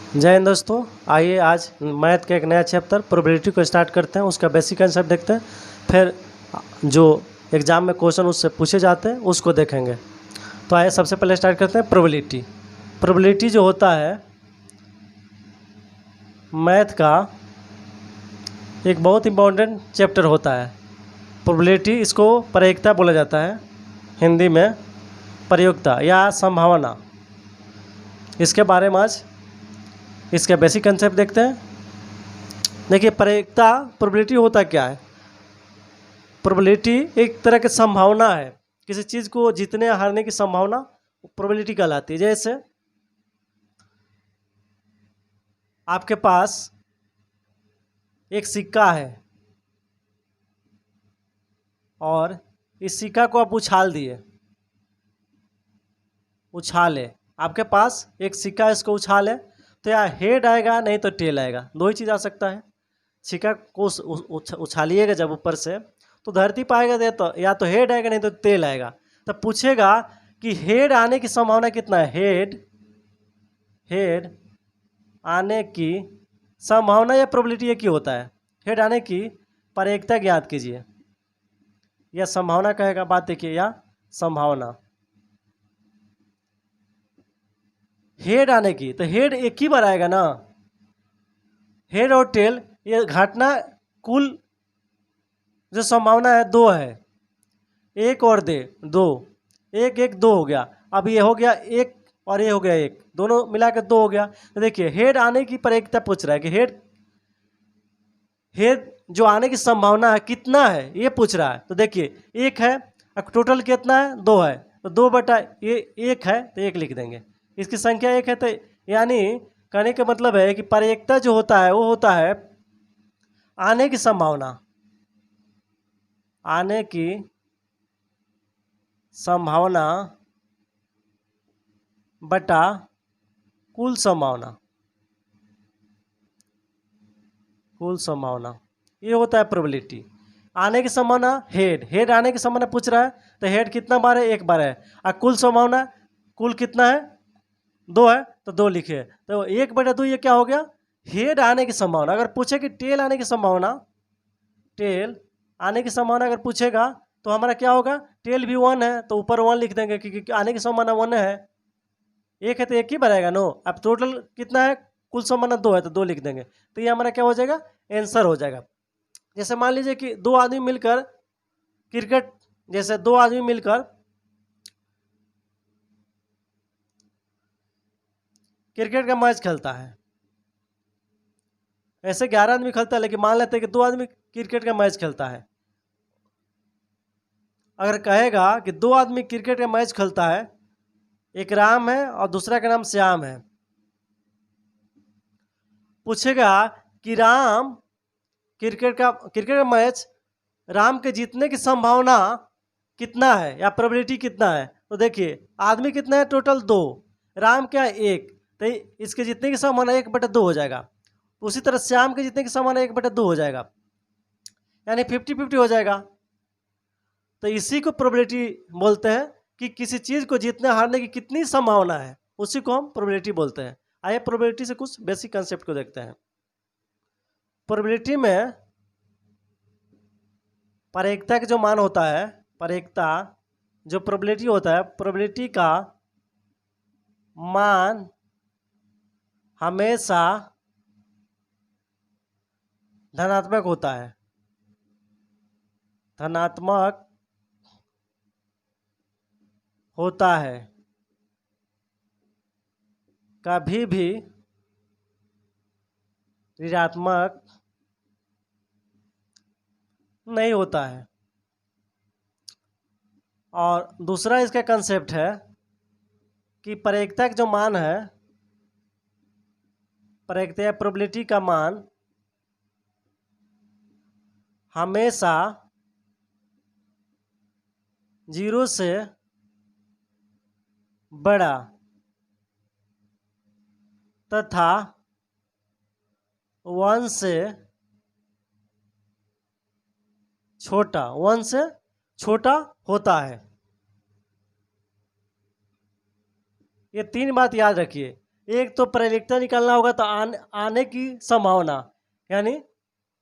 जय हिंद दोस्तों। आइए आज मैथ का एक नया चैप्टर प्रोबेबिलिटी को स्टार्ट करते हैं। उसका बेसिक कंसेप्ट देखते हैं, फिर जो एग्ज़ाम में क्वेश्चन उससे पूछे जाते हैं उसको देखेंगे। तो आइए सबसे पहले स्टार्ट करते हैं प्रोबेबिलिटी। प्रोबेबिलिटी जो होता है मैथ का एक बहुत इंपॉर्टेंट चैप्टर होता है। प्रोबेबिलिटी, इसको प्रायिकता बोला जाता है, हिंदी में प्रयोक्ता या संभावना। इसके बारे में आज इसका बेसिक कंसेप्ट देखते हैं। देखिए, प्रायिकता प्रोबेबिलिटी होता क्या है। प्रोबेबिलिटी एक तरह की संभावना है, किसी चीज़ को जीतने हारने की संभावना प्रोबेबिलिटी कहलाती है। जैसे आपके पास एक सिक्का है और इस सिक्का को आप उछाले, आपके पास एक सिक्का है, इसको उछाले तो या हेड आएगा नहीं तो टेल आएगा, दो ही चीज़ आ सकता है। सिक्का को उछालिएगा जब ऊपर से तो धरती पाएगा, तो या तो हेड आएगा नहीं तो टेल आएगा। तब पूछेगा कि हेड आने की संभावना कितना है। हेड आने की संभावना या प्रोबेबिलिटी एक ही होता है। हेड आने की प्रायिकता ज्ञात कीजिए, या संभावना कहेगा। बात देखिए, या संभावना हेड आने की, तो हेड एक ही बार आएगा ना। हेड और टेल ये घटना कुल जो संभावना है दो है, एक और दो, एक एक दो हो गया। अब ये हो गया एक और ये हो गया एक, दोनों मिलाकर दो हो गया। तो देखिए, हेड आने की प्रायिकता पूछ रहा है कि हेड जो आने की संभावना है कितना है, ये पूछ रहा है। तो देखिए, एक है, अब टोटल कितना है, दो है, तो 2 ये एक है तो एक लिख देंगे। इसकी संख्या एक है, तो यानी कहने का मतलब है कि प्रायिकता जो होता है वो होता है आने की संभावना, आने की संभावना बटा कुल संभावना, ये होता है प्रोबेबिलिटी। आने की संभावना हेड आने की संभावना पूछ रहा है, तो हेड कितना बार है, एक बार है। और कुल संभावना, कुल कितना है, दो है, तो दो लिखे। तो 1/2 ये क्या हो गया, हेड आने की संभावना। अगर पूछे कि टेल आने की संभावना, अगर पूछेगा तो हमारा क्या होगा, टेल भी 1 है तो ऊपर 1 लिख देंगे, क्योंकि आने की संभावना 1 है। एक है तो एक ही बढ़ेगा नो। अब टोटल कितना है, कुल संभावना 2 है तो 2 लिख देंगे। तो ये हमारा क्या हो जाएगा, आंसर हो जाएगा। जैसे मान लीजिए कि दो आदमी मिलकर क्रिकेट का मैच खेलता है। ऐसे 11 आदमी खेलता है, लेकिन मान लेते हैं कि 2 आदमी क्रिकेट का मैच खेलता है। अगर कहेगा कि 2 आदमी क्रिकेट का मैच खेलता है, एक राम है और दूसरा का नाम श्याम है, पूछेगा कि क्रिकेट का मैच राम के जीतने की संभावना कितना है या प्रोबेबिलिटी कितना है। तो देखिए, आदमी कितना है, टोटल 2, राम क्या है, 1, तो इसके जीतने की संभावना 1/2 हो जाएगा। उसी तरह श्याम के जीतने की संभावना 1/2 हो जाएगा, यानी 50-50 हो जाएगा। तो इसी को प्रोबेबिलिटी बोलते हैं कि किसी चीज़ को जीतने हारने की कितनी संभावना है, उसी को हम प्रोबेबिलिटी बोलते हैं। आइए प्रोबेबिलिटी से कुछ बेसिक कंसेप्ट को देखते हैं। प्रोबेबिलिटी में प्रायिकता का जो मान होता है, प्रायिकता जो प्रोबेबिलिटी होता है, प्रोबेबिलिटी का मान हमेशा धनात्मक होता है। धनात्मक होता है, कभी भी ऋणात्मक नहीं होता है। और दूसरा इसका कंसेप्ट है कि प्रायिकता का जो मान है, प्रायिकता या प्रोबेबिलिटी का मान हमेशा 0 से बड़ा तथा 1 से छोटा होता है। ये 3 बात याद रखिए। एक तो प्रेडिक्टर निकालना होगा, तो आने की संभावना यानी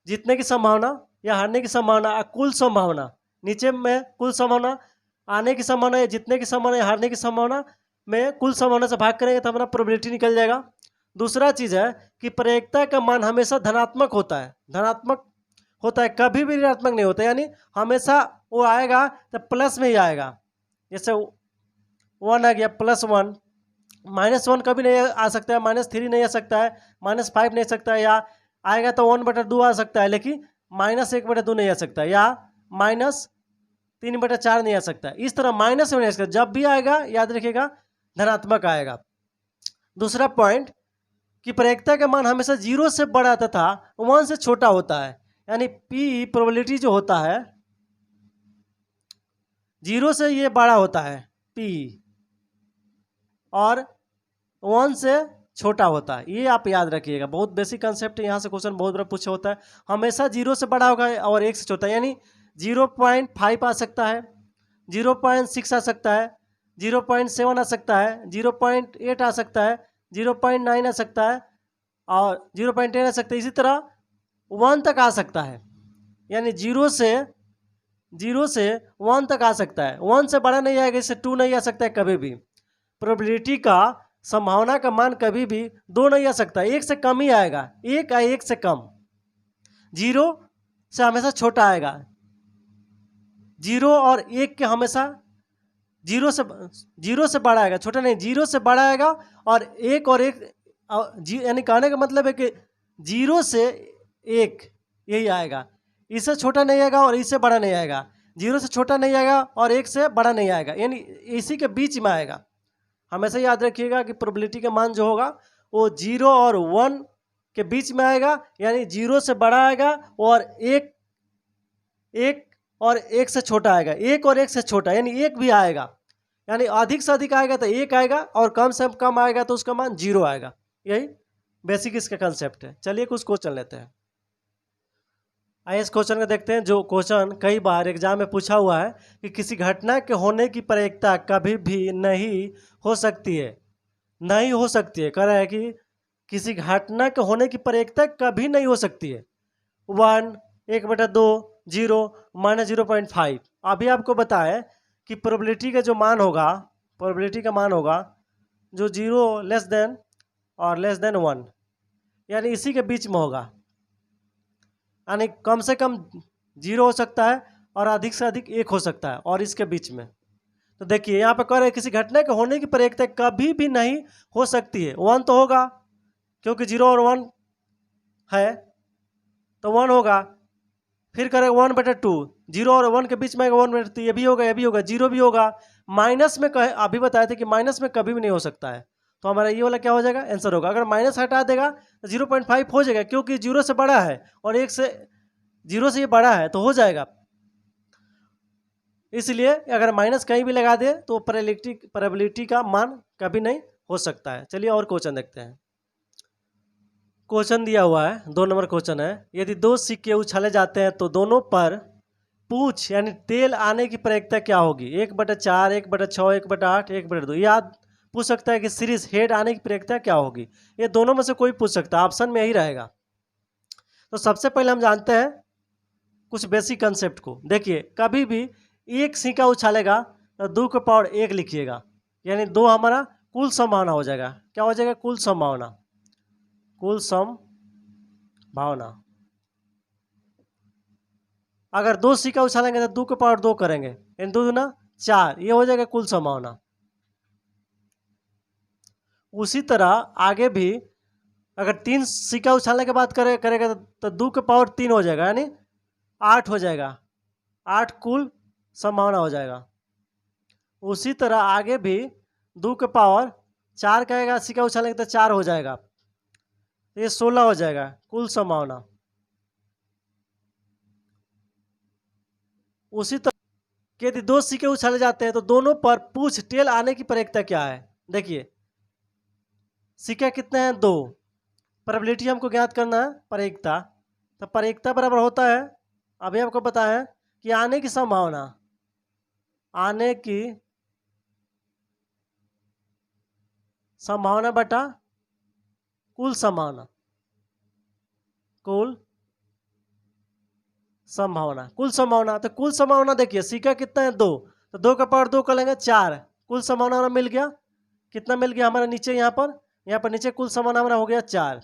जीतने की संभावना या हारने की संभावना, कुल संभावना नीचे में कुल संभावना, आने की संभावना या जीतने की संभावना या हारने की संभावना में कुल संभावना से भाग करेंगे तो हमारा प्रोबेबिलिटी निकल जाएगा। दूसरा चीज़ है कि प्रायिकता का मान हमेशा धनात्मक होता है, धनात्मक होता है, कभी भी ऋणात्मक नहीं होता, यानी हमेशा वो आएगा तो प्लस में ही आएगा। जैसे 1 आ गया +1, -1 कभी नहीं आ सकता है, -3 नहीं आ सकता है, -5 नहीं आ सकता है, या आएगा तो 1/2 आ सकता है, लेकिन -1/2 नहीं आ सकता, या -3/4 नहीं आ सकता। इस तरह माइनस में नहीं आ सकता, जब भी आएगा याद रखिएगा धनात्मक आएगा। दूसरा पॉइंट कि प्रायिकता का मान हमेशा 0 से बड़ा तथा 1 से छोटा होता है, यानी P प्रोबेबिलिटी जो होता है 0 से ये बड़ा होता है P, और 1 से छोटा होता है। ये आप याद रखिएगा, बहुत बेसिक कंसेप्ट है, यहाँ से क्वेश्चन बहुत बड़ा पूछा होता है। हमेशा 0 से बड़ा होगा और 1 से छोटा, यानी 0.5 आ सकता है, 0.6 आ सकता है, 0.7 आ सकता है, 0.8 आ सकता है, 0.9 आ सकता है, और 0.10 आ सकता है। इसी तरह 1 तक आ सकता है, यानी 0 से 1 तक आ सकता है। 1 से बड़ा नहीं आएगा, इससे 2 नहीं आ सकता है कभी भी। प्रोबेबिलिटी का संभावना का मान कभी भी 2 नहीं आ सकता, 1 से कम ही आएगा, 1 या 1 से कम। 0 से हमेशा छोटा आएगा, 0 और 1 के हमेशा 0 से बड़ा आएगा, छोटा नहीं, 0 से बड़ा आएगा, और 1 और 1 यानी कहने का मतलब है कि 0 से 1 यही आएगा, इससे छोटा नहीं आएगा और इससे बड़ा नहीं आएगा, 0 से छोटा नहीं आएगा और 1 से बड़ा नहीं आएगा, यानी इसी के बीच में आएगा। हमेशा याद रखिएगा कि प्रोबेबिलिटी का मान जो होगा वो 0 और 1 के बीच में आएगा, यानी 0 से बड़ा आएगा और 1 और 1 से छोटा आएगा, 1 और 1 से छोटा, यानी 1 भी आएगा, यानी अधिक से अधिक आएगा तो 1 आएगा और कम से कम आएगा तो उसका मान 0 आएगा। यही बेसिक इसका कंसेप्ट है। चलिए कुछ क्वेश्चन लेते हैं। आइए इस क्वेश्चन को देखते हैं, जो क्वेश्चन कई बार एग्जाम में पूछा हुआ है कि किसी घटना के होने की प्रायिकता कभी भी नहीं हो सकती है, नहीं हो सकती है, कह रहा है कि किसी घटना के होने की प्रायिकता कभी नहीं हो सकती है। 1, 1/2, 0, -0.5। अभी आपको बताएं कि प्रोबेबिलिटी का जो मान होगा, प्रोबेबिलिटी का मान होगा जो 0 लेस देन और लेस देन 1, यानी इसी के बीच में होगा, यानी कम से कम 0 हो सकता है और अधिक से अधिक 1 हो सकता है, और इसके बीच में। तो देखिए यहाँ पे कह रहे हैं किसी घटना के होने की प्रायिकता कभी भी नहीं हो सकती है। 1 तो होगा क्योंकि 0 और 1 है तो 1 होगा, फिर करें 1/2, 0 और 1 के बीच में 1/2, ये भी होगा, ये भी होगा, 0 भी होगा। माइनस में अभी बताए थे कि माइनस में कभी भी नहीं हो सकता है, तो हमारा ये वाला क्या हो जाएगा, आंसर होगा। अगर माइनस हटा देगा तो 0.5 हो जाएगा, क्योंकि 0 से बड़ा है और 1 से 0 से ये बड़ा है तो हो जाएगा। इसलिए अगर माइनस कहीं भी लगा दे तो प्रोबेबिलिटी का मान कभी नहीं हो सकता है। चलिए और क्वेश्चन देखते हैं। क्वेश्चन दिया हुआ है, 2 नंबर क्वेश्चन है, यदि 2 सिक्के उछाले जाते हैं तो दोनों पर पूछ यानी टेल आने की प्रायिकता क्या होगी। 1/4, 1/6, 1/8, 1/2। याद पूछ सकता है कि सीरीज हेड आने की प्रायिकता क्या होगी, ये दोनों में से कोई पूछ सकता है, ऑप्शन में यही रहेगा। तो सबसे पहले हम जानते हैं कुछ बेसिक कंसेप्ट को। देखिए कभी भी एक सिक्का उछालेगा तो 2 के पावर 1 लिखिएगा, यानी 2 हमारा कुल संभावना हो जाएगा। क्या हो जाएगा, कुल संभावना, कुल संभावना। अगर 2 सिक्का उछालेंगे तो 2 के पावर 2 करेंगे, यानी 2 दूना 4, ये हो जाएगा कुल संभावना। उसी तरह आगे भी अगर 3 सिक्का उछालने के बाद करेगा तो 2 के पावर 3 हो जाएगा, यानी 8 हो जाएगा, 8 कुल संभावना हो जाएगा। उसी तरह आगे भी 2 के पावर 4 कहेगा, सिक्का उछालेंगे तो 4 हो जाएगा, ये 16 हो जाएगा कुल संभावना। उसी तरह यदि 2 सिक्के उछाले जाते हैं तो दोनों पर पूछ टेल आने की प्रायिकता क्या है। देखिए सिक्के कितने हैं, 2, प्रोबेबिलिटी हमको ज्ञात करना है प्रायिकता, तो प्रायिकता बराबर होता है, अभी आपको पता है कि आने की संभावना, आने की संभावना बटा कुल संभावना, कुल संभावना, कुल संभावना। तो कुल संभावना देखिए सिक्का कितना है 2, तो 2 का पावर 2 कर लेंगे 4। कुल संभावना हमारा मिल गया, कितना मिल गया हमारा नीचे, यहाँ पर नीचे कुल संभावना हमारा हो गया 4।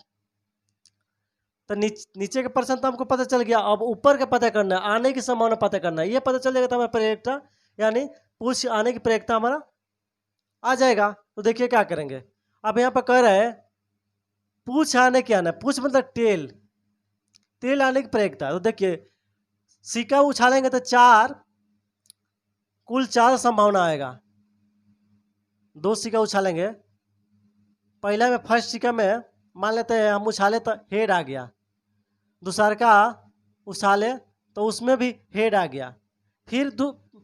तो नीचे का परसेंट तो हमको पता चल गया। अब ऊपर का पता करना है, आने की संभावना पता करना है। ये पता चल जाएगा तो हमारा प्रेरिकता यानी पूछ आने की प्रेरिकता हमारा आ जाएगा। तो देखिए क्या करेंगे, अब यहाँ पर कह रहे हैं पूछ आने क्या आना, पूछ मतलब टेल, टेल आने की प्रेरिकता। तो देखिए सिक्का उछालेंगे तो 4, कुल 4 संभावना आएगा। 2 सिक्का उछालेंगे, पहला में फर्स्ट सिक्का में मान लेते हैं हम उछाले तो हेड आ गया, दूसरा का उछाले तो उसमें भी हेड आ गया, फिर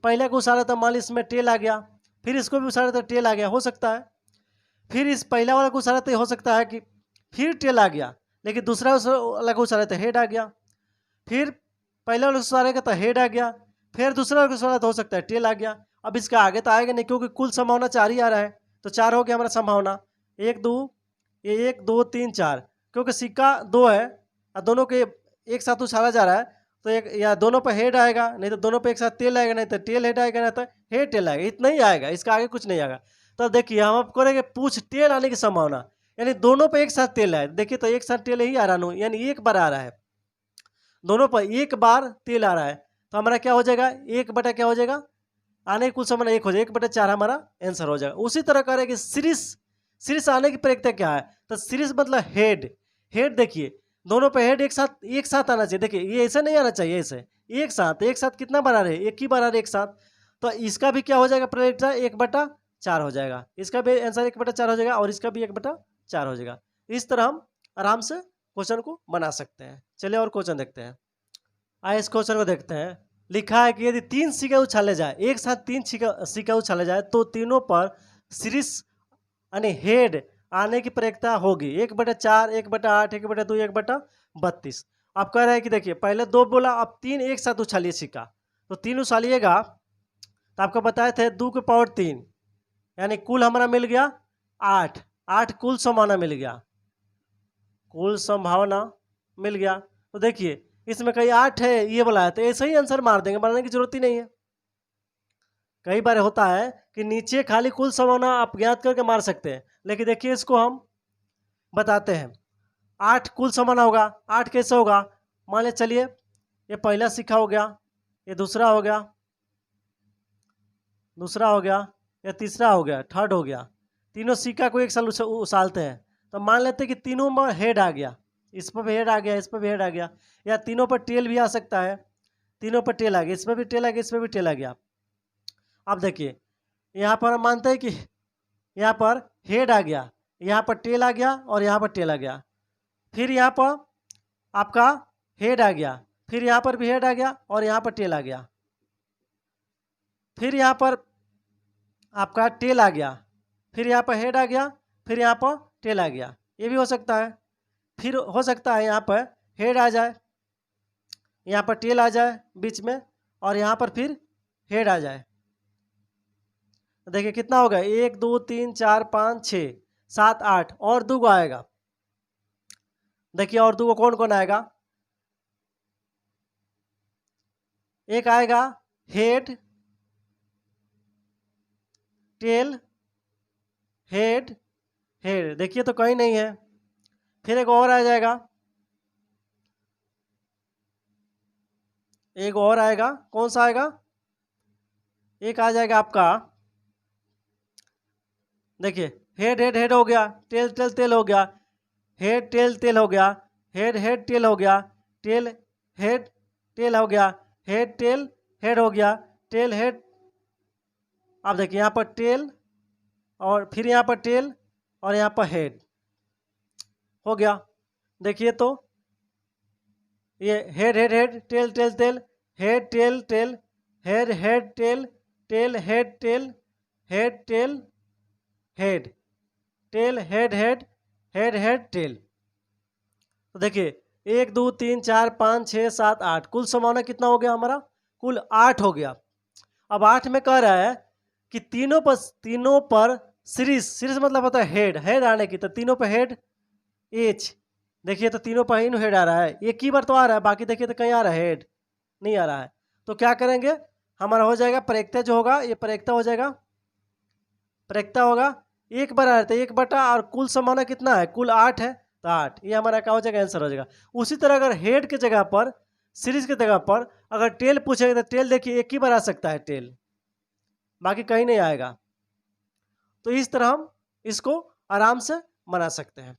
पहले को उछाले तो मान ली इसमें टेल आ गया, फिर इसको भी उछाले तो टेल आ गया, हो सकता है। फिर इस पहला वाला को उछाले तो हो सकता है कि फिर टेल आ गया, लेकिन दूसरा वाला को उछाले तो हेड आ गया, फिर पहले वाले उछालेगा तो हेड आ गया, फिर दूसरा वाला को उछाले तो हो सकता है टेल आ गया। अब इसका आगे तो आएगा नहीं क्योंकि कुल संभावना 4 ही आ रहा है, तो 4 हो गया हमारा संभावना। 1 2 3 4, क्योंकि सिक्का 2 है और दोनों के एक साथ उछाला जा रहा है, तो एक या दोनों पर हेड आएगा, नहीं तो दोनों पर एक साथ टेल आएगा, नहीं तो टेल हेड आएगा, नहीं तो हेड टेल आएगा, इतना ही आएगा, इसका आगे कुछ नहीं आएगा। तो देखिए हम आप करेंगे पूछ टेल आने की संभावना, यानी दोनों पर एक साथ टेल है। देखिए तो एक साथ टेल ही आ रहा है, यानी एक बार आ रहा है, दोनों पर एक बार तेल आ रहा है, तो हमारा क्या हो जाएगा 1 बटा क्या हो जाएगा, आने की कुल संभावना 1 हो जाएगा, 1 बटा 4 हमारा आंसर हो जाएगा। उसी तरह कह रहे हैं कि सीरीज आने की प्रेरिकता क्या है, तो सीरीज मतलब हेड, हेड देखिए दोनों पे हेड एक साथ आना चाहिए। देखिए ये ऐसे नहीं आना चाहिए, ऐसे एक साथ कितना बार आ रहे हैं, एक ही बार आ रहे एक साथ, तो इसका भी क्या हो जाएगा प्रेरिकता 1 बटा 4 हो जाएगा, इसका भी आंसर 1 बटा 4 हो जाएगा और इसका भी 1 बटा 4 हो जाएगा। इस तरह हम आराम से क्वेश्चन को बना सकते हैं। चलिए और क्वेश्चन देखते हैं। आइए इस क्वेश्चन को देखते हैं। लिखा है कि यदि 3 सिक्के उछाले जाए, एक साथ 3 सिक्के उछाले जाए तो तीनों पर सीरीज यानी हेड आने की प्रेरिकता होगी 1 बटा 4, 1 बटा 8, 1 बटा 2, 1 बटा 32। आप कह रहे हैं कि देखिए पहले 2 बोला, अब 3 एक साथ उछालिए सिक्का, तो 3 उछालिएगा तो आपको बताए थे 2 के पावर 3, यानी कुल हमारा मिल गया 8, 8 कुल संभावना मिल गया, कुल संभावना मिल गया। तो देखिए इसमें कहीं 8 है ये बोला है, तो ऐसे ही आंसर मार देंगे, बनाने की जरूरत ही नहीं है। कई बार होता है कि नीचे खाली कुल संभावना आप ज्ञात करके मार सकते हैं, लेकिन देखिए इसको हम बताते हैं। 8 कुल संभावना होगा, 8 कैसे होगा, मान ले चलिए ये पहला सिक्का हो गया, ये दूसरा हो गया, या तीसरा हो गया, थर्ड हो गया, तीनों सिक्का को एक साल उछालते हैं, तो मान लेते हैं कि तीनों में हेड आ गया, इस पर भी हेड आ गया, इस पर भी हेड आ गया, या तीनों पर टेल भी आ सकता है, तीनों पर टेल आ गया, इसमें भी टेल आ गया, इसमें भी टेल आ गया। अब देखिए यहाँ पर हम मानते हैं कि यहाँ पर हेड आ गया, यहाँ पर टेल आ गया और यहाँ पर टेल आ गया, फिर यहाँ पर आपका हेड आ गया, फिर यहाँ पर भी हेड आ गया और यहाँ पर टेल आ गया, फिर यहाँ पर आपका टेल आ गया, फिर यहाँ पर हेड आ गया, फिर यहाँ पर टेल आ गया, ये भी हो सकता है। फिर हो सकता है यहाँ पर हेड आ जाए, यहाँ पर टेल आ जाए बीच में और यहाँ पर फिर हेड आ जाए। देखिए कितना होगा 1 2 3 4 5 6 7 8 और 2 आएगा। देखिए और 2 कौन कौन आएगा, एक आएगा हेड टेल हेड हेड, देखिए तो कहीं नहीं है। फिर एक और आ जाएगा, एक और आएगा, कौन सा आएगा, एक आ जाएगा आपका देखिए हेड हेड हेड हो गया, टेल टेल टेल हो गया, हेड टेल टेल हो गया, हेड हेड टेल हो गया, टेल हेड टेल हो गया, हेड टेल हेड हो गया, टेल हेड। अब देखिए यहाँ पर टेल और फिर यहाँ पर टेल और यहाँ पर हेड हो गया। देखिए तो ये head head head tail tail tail head tail tail head head tail tail head tail head tail head tail head head head head tail. तो देखिए 1 2 3 4 5 6 7 8 कुल संभावना कितना हो गया हमारा, कुल 8 हो गया। अब 8 में कह रहा है कि तीनों पर सीरीज मतलब होता है हेड, हेड आने की, तो तीनों पर हेड एच। देखिए तो तीनों पर हेड आ रहा है, एक ही बार तो आ रहा है, बाकी देखिए तो कहीं आ रहा है हेड नहीं आ रहा है। तो क्या करेंगे, हमारा हो जाएगा प्रयोक्ता जो होगा ये प्रयोक्ता हो जाएगा, प्रयोक्ता होगा एक बार आ रहा है, 1 बटा और कुल संभावना कितना है, कुल 8 है तो 8, ये हमारा क्या हो जाएगा, आंसर हो जाएगा। उसी तरह अगर हेड के जगह पर, सीरीज के जगह पर अगर टेल पूछेगा तो टेल देखिए एक ही बार आ सकता है टेल, बाकी कहीं नहीं आएगा। तो इस तरह हम इसको आराम से बना सकते हैं।